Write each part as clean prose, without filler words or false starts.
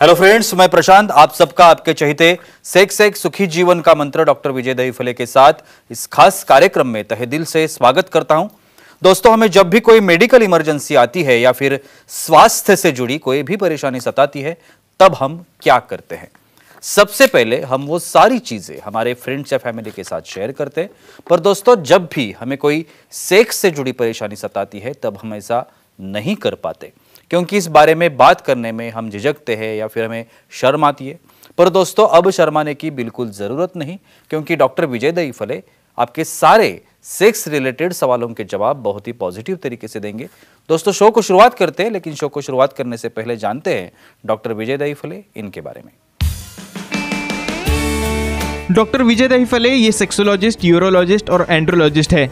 Hello friends, मैं प्रशांत आप सबका आपके चहेते सेक्स एक सुखी जीवन का मंत्र डॉक्टर विजय दहीफले के साथ इस खास कार्यक्रम में तहे दिल से स्वागत करता हूं। दोस्तों, हमें जब भी कोई मेडिकल इमरजेंसी आती है या फिर स्वास्थ्य से जुड़ी कोई भी परेशानी सताती है, तब हम क्या करते हैं? सबसे पहले हम वो सारी चीजें हमारे फ्रेंड्स या फैमिली के साथ शेयर करते हैं। पर दोस्तों, जब भी हमें कोई सेक्स से जुड़ी परेशानी सताती है, तब हम ऐसा नहीं कर पाते, क्योंकि इस बारे में बात करने में हम झिझकते हैं या फिर हमें शर्म आती है। पर दोस्तों, अब शर्माने की बिल्कुल ज़रूरत नहीं, क्योंकि डॉक्टर विजय दहीफले आपके सारे सेक्स रिलेटेड सवालों के जवाब बहुत ही पॉजिटिव तरीके से देंगे। दोस्तों, शो को शुरुआत करते हैं, लेकिन शो को शुरुआत करने से पहले जानते हैं डॉक्टर विजय दहीफले इनके बारे में। डॉक्टर विजय दहीफले ये सेक्सोलॉजिस्ट, यूरोलॉजिस्ट और एंड्रोलॉजिस्ट है।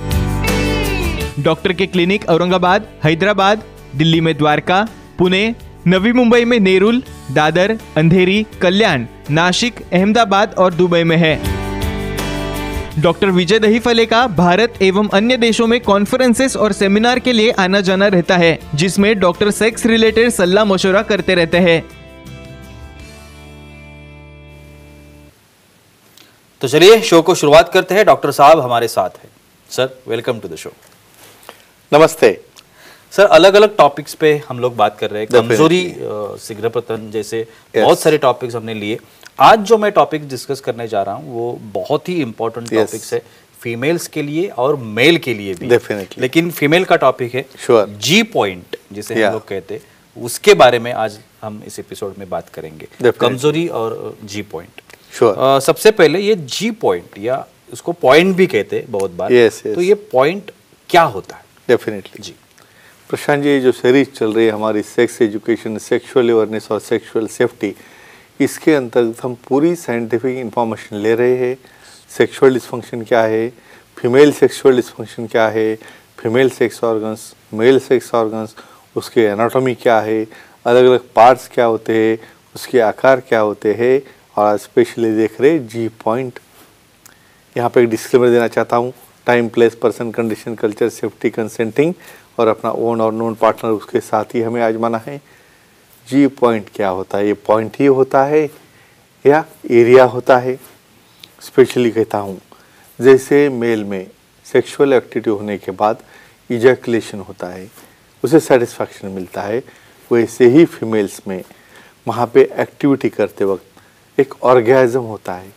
डॉक्टर के क्लिनिक औरंगाबाद, हैदराबाद, दिल्ली में द्वारका, पुणे, नवी मुंबई में नेरुल, दादर, अंधेरी, कल्याण, नासिक, अहमदाबाद और दुबई में है। डॉक्टर विजय दहीफले का भारत एवं अन्य देशों में कॉन्फ्रेंसेस और सेमिनार के लिए आना जाना रहता है, जिसमें डॉक्टर सेक्स रिलेटेड सलाह मशवरा करते रहते हैं। तो चलिए शो को शुरुआत करते हैं। डॉक्टर साहब हमारे साथ हैं। Sir, welcome to the show. नमस्ते सर, अलग अलग टॉपिक्स पे हम लोग बात कर रहे हैं, कमजोरी, शीघ्रपतन जैसे बहुत सारे टॉपिक्स हमने लिए। आज जो मैं टॉपिक डिस्कस करने जा रहा हूँ वो बहुत ही इंपॉर्टेंट टॉपिक्स है, फीमेल्स के लिए और मेल के लिए भी। डेफिनेटली। लेकिन फीमेल का टॉपिक है जी पॉइंट, जिसे हम लोग कहते हैं, उसके बारे में आज हम इस एपिसोड में बात करेंगे, कमजोरी और जी पॉइंट। सबसे पहले ये जी पॉइंट, या उसको पॉइंट भी कहते हैं बहुत बार, तो ये पॉइंट क्या होता है? डेफिनेटली जी प्रशांत जी, जो सीरीज चल रही है हमारी सेक्स एजुकेशन, सेक्सुअल अवेयरनेस और सेक्सुअल सेफ्टी, इसके अंतर्गत हम पूरी साइंटिफिक इंफॉर्मेशन ले रहे हैं। सेक्सुअल डिस्फंक्शन क्या है, फीमेल सेक्सुअल डिस्फंक्शन क्या है, female sex organs, male sex organs, उसके एनाटॉमी क्या है, अलग अलग पार्ट्स क्या होते हैं, उसके आकार क्या होते हैं, और स्पेशली देख रहे जी पॉइंट। यहाँ पे एक डिस्क्लेमर देना चाहता हूँ, time, place, person, condition, culture, safety, consenting और अपना ओन और नोन पार्टनर, उसके साथ ही हमें आजमाना है। जी पॉइंट क्या होता है? ये पॉइंट ही होता है या एरिया होता है? स्पेशली कहता हूँ, जैसे मेल में सेक्सुअल एक्टिविटी होने के बाद इजैकुलेशन होता है, उसे सेटिस्फैक्शन मिलता है, वैसे ही फीमेल्स में वहाँ पे एक्टिविटी करते वक्त एक ऑर्गेज़म होता है,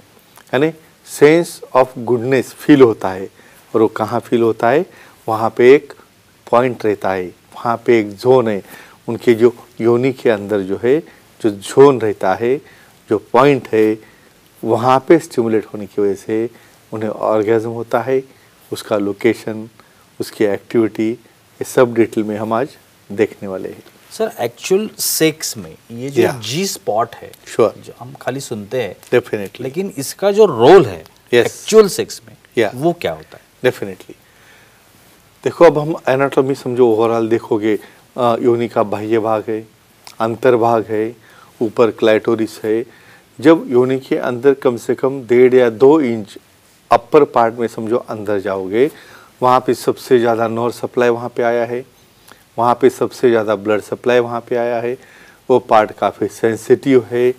यानी सेंस ऑफ गुडनेस फील होता है। और वो कहाँ फील होता है? वहाँ पे एक पॉइंट रहता है, वहाँ पे एक जोन है, उनके जो योनि के अंदर जो है, जो जोन रहता है, जो पॉइंट है, वहाँ पे स्टिमुलेट होने की वजह से उन्हें ऑर्गेज़म होता है। उसका लोकेशन, उसकी एक्टिविटी, ये सब डिटेल में हम आज देखने वाले हैं। सर, एक्चुअल सेक्स में ये जो जी स्पॉट है, जो हम खाली सुनते हैं, डेफिनेटली, लेकिन इसका जो रोल है एक्चुअल सेक्स में, वो क्या होता है? डेफिनेटली। देखो, अब हम एनाटॉमी समझो, ओवरऑल देखोगे, योनि का बाह्य भाग है, अंतर्भाग है, ऊपर क्लाइटोरिस है। जब योनि के अंदर कम से कम 1.5 या 2 इंच अपर पार्ट में समझो अंदर जाओगे, वहाँ पे सबसे ज़्यादा नर्व सप्लाई वहाँ पे आया है, वहाँ पे सबसे ज़्यादा ब्लड सप्लाई वहाँ पे आया है, वो पार्ट काफ़ी सेंसिटिव है।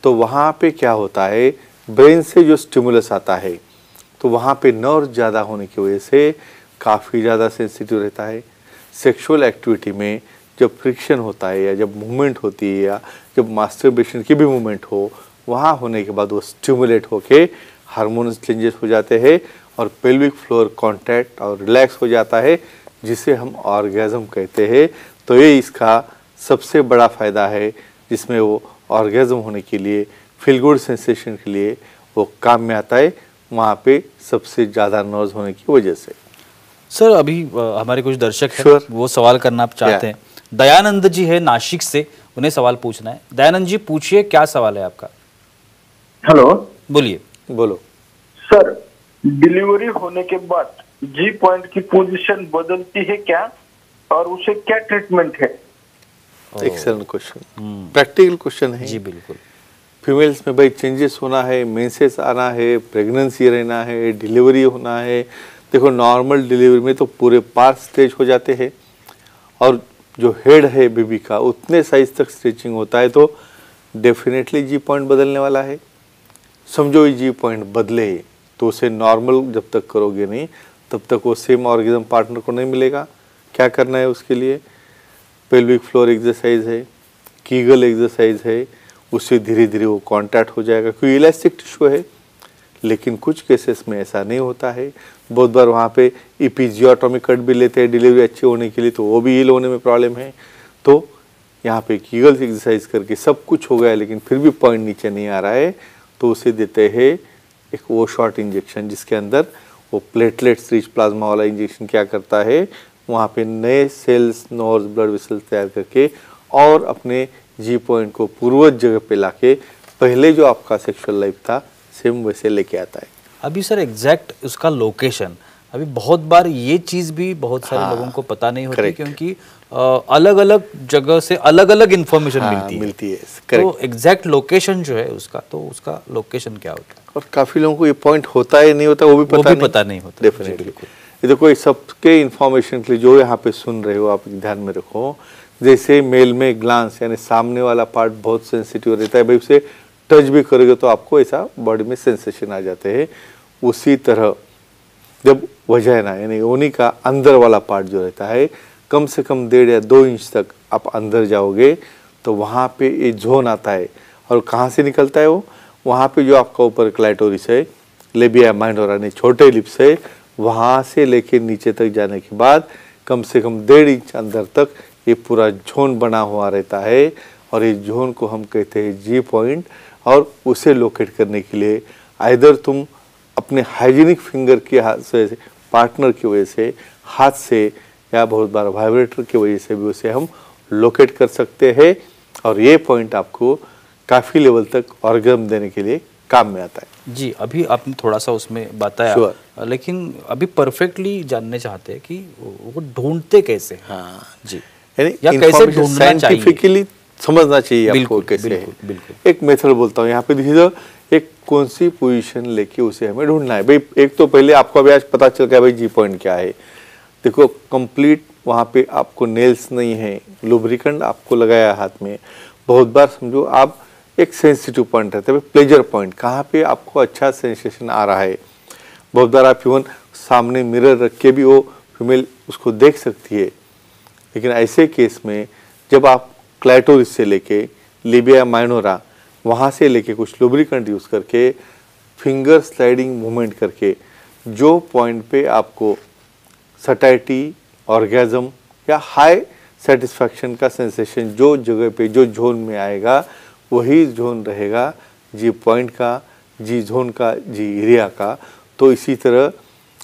तो वहाँ पे क्या होता है, ब्रेन से जो स्टिमुलस आता है, तो वहाँ पे नर्व ज़्यादा होने की वजह से काफ़ी ज़्यादा सेंसिटिव रहता है। सेक्सुअल एक्टिविटी में जब फ्रिक्शन होता है या जब मूवमेंट होती है या जब मास्टरबेशन की भी मूवमेंट हो, वहाँ होने के बाद वो स्टिमुलेट होके हार्मोनल चेंजेस हो जाते हैं और पेल्विक फ्लोर कॉन्टैक्ट और रिलैक्स हो जाता है, जिसे हम ऑर्गेज़म कहते हैं। तो ये इसका सबसे बड़ा फ़ायदा है, जिसमें वो ऑर्गेज़म होने के लिए, फील गुड सेंसेशन के लिए वो काम में आता है, वहाँ पे सबसे ज़्यादा नर्व्स होने की वजह से। सर, अभी हमारे कुछ दर्शक हैं, वो सवाल करना चाहते हैं। दयानंद जी है नासिक से, उन्हें सवाल पूछना है। दयानंद जी, पूछिए, क्या सवाल है आपका? हेलो, बोलिए। बोलो सर। डिलीवरी होने के बाद जी पॉइंट की पोजीशन बदलती है क्या, और उसे क्या ट्रीटमेंट है? एक्सेलेंट क्वेश्चन, प्रैक्टिकल क्वेश्चन है। जी बिल्कुल। फीमेल्स में भाई चेंजेस होना है, मेंसेस आना है, प्रेगनेंसी रहना है, डिलीवरी होना है। देखो, नॉर्मल डिलीवरी में तो पूरे पार्ट स्ट्रेच हो जाते हैं, और जो हेड है बेबी का उतने साइज तक स्ट्रेचिंग होता है, तो डेफिनेटली जी पॉइंट बदलने वाला है। समझो ये जी पॉइंट बदले तो उसे नॉर्मल जब तक करोगे नहीं तब तक वो सेम ऑर्गेजम पार्टनर को नहीं मिलेगा। क्या करना है उसके लिए? पेल्विक फ्लोर एक्सरसाइज है, कीगल एक्सरसाइज है, उससे धीरे धीरे वो कांटेक्ट हो जाएगा क्योंकि इलास्टिक टिश्यू है। लेकिन कुछ केसेस में ऐसा नहीं होता है। बहुत बार वहाँ पे इपिजियोटॉमी कट भी लेते हैं डिलीवरी अच्छी होने के लिए, तो वो भी हील होने में प्रॉब्लम है। तो यहाँ पे कीगल एक्सरसाइज करके सब कुछ हो गया लेकिन फिर भी पॉइंट नीचे नहीं आ रहा है, तो उसे देते हैं एक वो शॉर्ट इंजेक्शन जिसके अंदर वो प्लेटलेट्स रिच प्लाज्मा वाला इंजेक्शन क्या करता है, वहाँ पे नए सेल्स, नर्व्स, ब्लड वेसल्स तैयार करके और अपने जी पॉइंट को पूर्वज जगह पे लाके पहले जो आपका सेक्सुअल लाइफ था सेम वैसे लेके आता है। अभी सर एग्जैक्ट उसका लोकेशन, अभी बहुत बार ये चीज़ भी बहुत सारे लोगों को पता नहीं होती, क्योंकि अलग अलग जगह से अलग अलग इन्फॉर्मेशन मिलती है। तो एग्जैक्ट लोकेशन जो है उसका, तो उसका लोकेशन क्या होता है? और काफ़ी लोगों को ये पॉइंट होता है नहीं होता वो भी पता नहीं होता। डेफिनेटली ये देखो, ये सबके इन्फॉर्मेशन के लिए जो यहाँ पे सुन रहे हो आप ध्यान में रखो। जैसे मेल में ग्लांस यानी सामने वाला पार्ट बहुत सेंसिटिव रहता है, भाई उसे टच भी करोगे तो आपको ऐसा बॉडी में सेंसेशन आ जाते हैं। उसी तरह जब वजाइना यानी योनि का अंदर वाला पार्ट जो रहता है, कम से कम 1.5 या 2 इंच तक आप अंदर जाओगे तो वहाँ पे ये जोन आता है। और कहाँ से निकलता है वो? वहाँ पे जो आपका ऊपर क्लाइटोरिस है, लेबिया माइनोरा यानी छोटे लिप्स है, वहाँ से लेके नीचे तक जाने के बाद कम से कम 1.5 इंच अंदर तक ये पूरा जोन बना हुआ रहता है। और इस जोन को हम कहते हैं जी पॉइंट। और उसे लोकेट करने के लिए आइदर तुम अपने हाइजीनिक फिंगर के हाथ से, पार्टनर की वजह से, हाथ से, या बहुत बार वाइब्रेटर की वजह से भी उसे हम लोकेट कर सकते हैं। और ये पॉइंट आपको काफ़ी लेवल तक ऑर्गेज्म देने के लिए काम में आता है। जी, अभी आपने थोड़ा सा उसमें बताया, लेकिन अभी परफेक्टली जानने चाहते हैं कि वो ढूंढते कैसे? हाँ जी, या कैसे ढूंढना चाहिए, साइंटिफिकली समझना चाहिए आपको कैसे है। एक मेथड बोलता हूँ यहाँ पे, देखिए एक कौन सी पोजीशन लेके उसे हमें ढूंढना है। भाई एक तो पहले आपको अभी आज पता चल गया भाई जी पॉइंट क्या है। देखो कंप्लीट वहाँ पे आपको नेल्स नहीं है, लुब्रिकेंट आपको लगाया हाथ में। बहुत बार समझो आप एक सेंसिटिव पॉइंट रहता है, प्लेजर पॉइंट, कहाँ पे आपको अच्छा सेंसेशन आ रहा है। बहुत बार आप इवन सामने मिरर रख के भी वो फीमेल उसको देख सकती है। लेकिन ऐसे केस में जब आप क्लाइटोरिस से लेके लेबिया माइनोरा वहाँ से लेके कुछ लुब्रिकेंट यूज़ करके फिंगर स्लाइडिंग मूवमेंट करके जो पॉइंट पे आपको सटाइटी, ऑर्गेज्म या हाई सेटिस्फैक्शन का सेंसेशन जो जगह पे जो जोन में आएगा वही जोन रहेगा जी पॉइंट का, जी जोन का, जी एरिया का। तो इसी तरह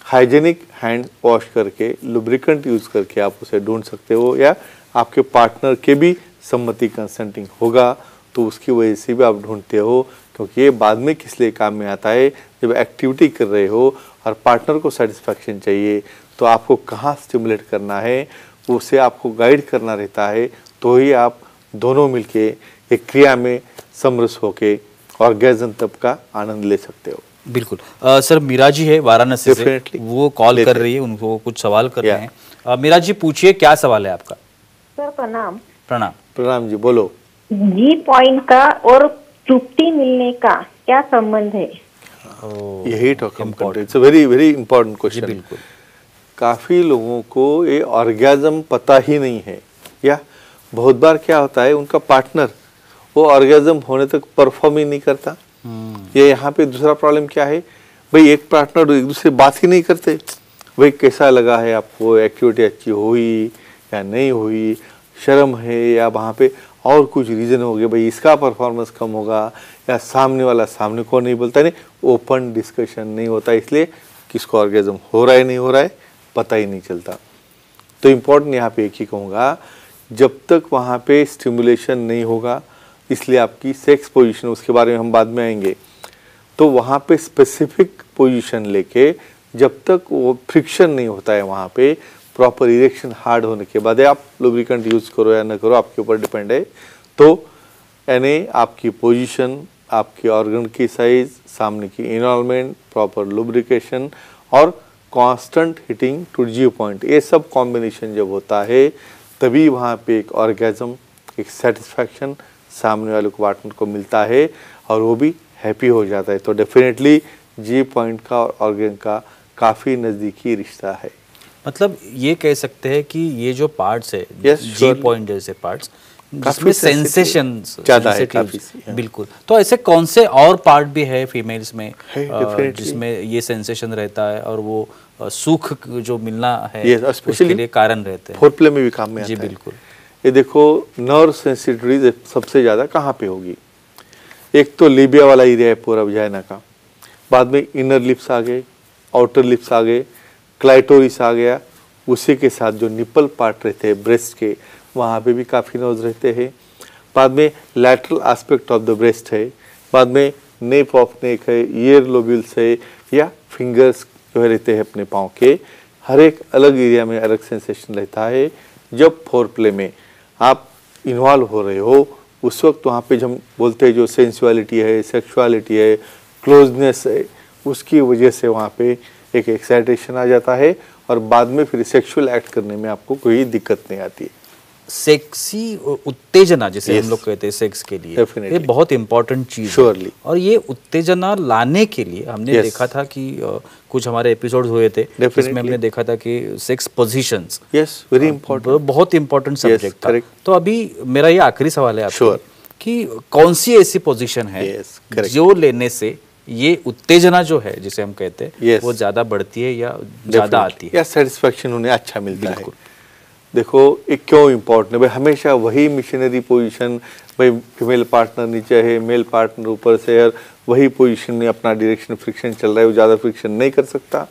हाइजेनिक हैंड वॉश करके लुब्रिकेंट यूज़ करके आप उसे ढूंढ सकते हो, या आपके पार्टनर के भी सम्मति कंसेंटिंग होगा तो उसकी वजह से भी आप ढूंढते हो। क्योंकि ये बाद में किस लिए काम में आता है, जब एक्टिविटी कर रहे हो और पार्टनर को सेटिस्फैक्शन चाहिए तो आपको कहाँ स्टिमुलेट करना है उसे आपको गाइड करना रहता है। तो ही आप दोनों मिलके एक क्रिया में समरस होके ऑर्गेज्म तब का आनंद ले सकते हो। बिल्कुल। सर मीरा जी है वाराणसी से, वो कॉल कर रही है, उनको कुछ सवाल कर रहे हैं। मीरा जी पूछिए, क्या सवाल है आपका? सर प्रणाम। प्रणाम। प्रणाम जी, बोलो। जी पॉइंट का और तृप्ति मिलने का क्या संबंध है? यही टॉक हम करते हैं। It's a very very important question. बिल्कुल। काफ़ी लोगों को ये ऑर्गेज्म पता ही नहीं है, या बहुत बार क्या होता है उनका पार्टनर वो ऑर्गेज्म होने तक परफॉर्म ही नहीं करता। ये यहाँ पे दूसरा प्रॉब्लम क्या है, भाई एक पार्टनर एक दूसरे बात ही नहीं करते, भाई कैसा लगा है आपको, एक्टिविटी अच्छी हुई या नहीं हुई, शर्म है या वहाँ पे और कुछ रीज़न हो गया, भाई इसका परफॉर्मेंस कम होगा या सामने वाला सामने को नहीं बोलता, नहीं ओपन डिस्कशन नहीं होता, इसलिए किसको ऑर्गेज्म हो रहा है नहीं हो रहा है पता ही नहीं चलता। तो इम्पोर्टेंट यहाँ पे एक ही कहूँगा, जब तक वहाँ पे स्टिमुलेशन नहीं होगा, इसलिए आपकी सेक्स पोजीशन उसके बारे में हम बाद में आएंगे, तो वहाँ पे स्पेसिफिक पोजीशन लेके जब तक वो फ्रिक्शन नहीं होता है वहाँ पे प्रॉपर इरेक्शन हार्ड होने के बाद आप लुब्रिकेंट यूज़ करो या न करो आपके ऊपर डिपेंड है। तो यानी आपकी पोजीशन, आपके ऑर्गन की साइज, सामने की इन्वॉल्वमेंट, प्रॉपर लुब्रिकेशन और constant hitting to G point, ये सब कॉम्बिनेशन जब होता है तभी वहाँ पे एक ऑर्गेज्म, एक सेटिस्फैक्शन सामने वाले को पार्टनर को मिलता है और वो भी हैप्पी हो जाता है। तो डेफिनेटली जी पॉइंट का और ऑर्गन का काफ़ी नज़दीकी रिश्ता है। मतलब ये कह सकते हैं कि ये जो पार्ट्स है Yes, जी surely. पॉइंट जैसे पार्ट्स काफी जिसमें sensitive सेंसेशंस ज़्यादा है, काफी हाँ। बिल्कुल। तो ऐसे कौन से और पार्ट भी है फीमेल्स में है, definitely. जिसमें ये सेंसेशन रहता है और वो सुख जो मिलना है Yes, उसके especially लिए कारण रहते हैं? फोरप्ले में भी काम में आता जी है। बिल्कुल। ये देखो नर्व सेंसिटिविटी सबसे ज़्यादा कहाँ पे होगी? एक तो लिबिया वाला एरिया है पूरा वजाइना का, बाद में इनर लिप्स आ गए, आउटर लिप्स आ गए, क्लाइटोरिस आ गया, उसी के साथ जो निपल पार्ट रहते हैं ब्रेस्ट के वहाँ पे भी काफ़ी नर्व्स रहते हैं। बाद में lateral aspect of the breast है, बाद में नेप ऑफ नेक है, ईयर लोब्यूल्स है या फिंगर्स जो है रहते हैं अपने पाँव के, हर एक अलग एरिया में अलग सेंसेशन रहता है। जब फोरप्ले में आप इन्वॉल्व हो रहे हो उस वक्त वहाँ पे हम बोलते हैं जो सेंसुअलिटी है, सेक्सुअलिटी है, क्लोजनेस है, उसकी वजह से वहाँ पे एक एक्साइटेशन आ जाता है और बाद में फिर सेक्सुअल एक्ट करने में आपको कोई दिक्कत नहीं आती है। सेक्सी उत्तेजना जिसे Yes. हम लोग कहते हैं सेक्स के लिए, Definitely. ये बहुत इंपॉर्टेंट चीज Surely. है। और ये उत्तेजना लाने के लिए हमने Yes. देखा था कि कुछ हमारे एपिसोड्स हुए थे Definitely. जिसमें हमने देखा था कि sex positions yes, very important. बहुत इंपॉर्टेंट सब्जेक्ट था। correct. तो अभी मेरा ये आखिरी सवाल है आपसे Sure. कि कौन सी ऐसी पोजीशन है Yes, correct. जो लेने से ये उत्तेजना जो है जिसे हम कहते हैं Yes. वो ज्यादा बढ़ती है या ज्यादा आती है? या सेटिस्फैक्शन उन्हें अच्छा मिलता है। बिल्कुल। देखो एक क्यों इम्पोर्टेंट है भाई, हमेशा वही मिशनरी पोजीशन, भाई फीमेल पार्टनर नीचे है, मेल पार्टनर ऊपर से है, वही पोजीशन में अपना डायरेक्शन फ्रिक्शन चल रहा है, वो ज़्यादा फ्रिक्शन नहीं कर सकता।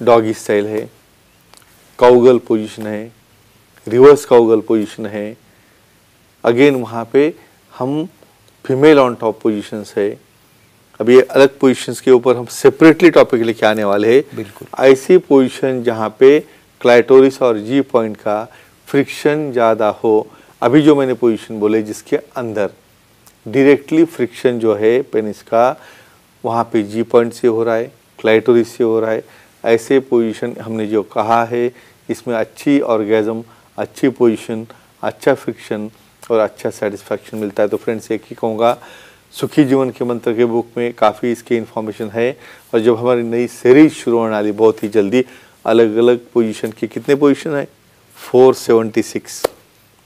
डॉगी स्टाइल है, काउगल पोजीशन है, रिवर्स काउगल पोजीशन है, अगेन वहाँ पे हम फीमेल ऑन टॉप पोजीशंस है। अब ये अलग पोजीशंस के ऊपर हम सेपरेटली टॉपिक लेके आने वाले हैं। बिल्कुल। ऐसी पोजीशन जहाँ पे क्लाइटोरिस और जी पॉइंट का फ्रिक्शन ज़्यादा हो। अभी जो मैंने पोजीशन बोले जिसके अंदर डायरेक्टली फ्रिक्शन जो है पेनिस का वहाँ पे जी पॉइंट से हो रहा है, क्लाइटोरिस से हो रहा है, ऐसे पोजीशन हमने जो कहा है इसमें अच्छी ऑर्गेज़म, अच्छी पोजीशन, अच्छा फ्रिक्शन और अच्छा सेटिस्फैक्शन मिलता है। तो फ्रेंड्स एक ही कहूँगा, सुखी जीवन के मंत्र के बुक में काफ़ी इसकी इन्फॉर्मेशन है और जब हमारी नई सीरीज शुरू होने वाली बहुत ही जल्दी, अलग अलग पोजीशन की कितने पोजीशन है 476,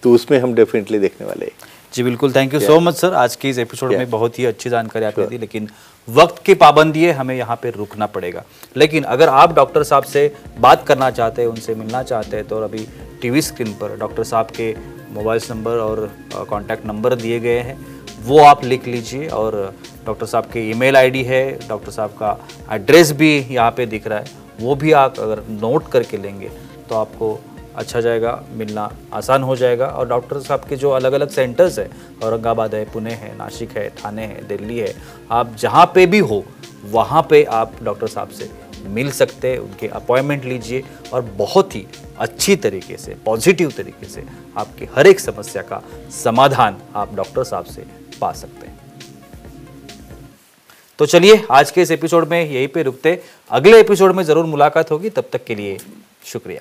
तो उसमें हम डेफिनेटली देखने वाले हैं। जी बिल्कुल, thank you so much sir. आज की इस एपिसोड Yeah. में बहुत ही अच्छी जानकारी आपने दी, लेकिन वक्त की पाबंदी है, हमें यहाँ पे रुकना पड़ेगा। लेकिन अगर आप डॉक्टर साहब से बात करना चाहते हैं, उनसे मिलना चाहते हैं, तो अभी टीवी स्क्रीन पर डॉक्टर साहब के मोबाइल नंबर और कॉन्टैक्ट नंबर दिए गए हैं, वो आप लिख लीजिए। और डॉक्टर साहब के ईमेल आईडी है, डॉक्टर साहब का एड्रेस भी यहाँ पे दिख रहा है, वो भी आप अगर नोट करके लेंगे तो आपको अच्छा जाएगा, मिलना आसान हो जाएगा। और डॉक्टर साहब के जो अलग अलग सेंटर्स है, औरंगाबाद है, पुणे है, नासिक है, ठाणे है, दिल्ली है, आप जहाँ पे भी हो वहाँ पे आप डॉक्टर साहब से मिल सकते हैं, उनके अपॉइंटमेंट लीजिए और बहुत ही अच्छी तरीके से, पॉजिटिव तरीके से आपकी हर एक समस्या का समाधान आप डॉक्टर साहब से पा सकते हैं। तो चलिए आज के इस एपिसोड में यहीं पे रुकते, अगले एपिसोड में ज़रूर मुलाकात होगी, तब तक के लिए शुक्रिया।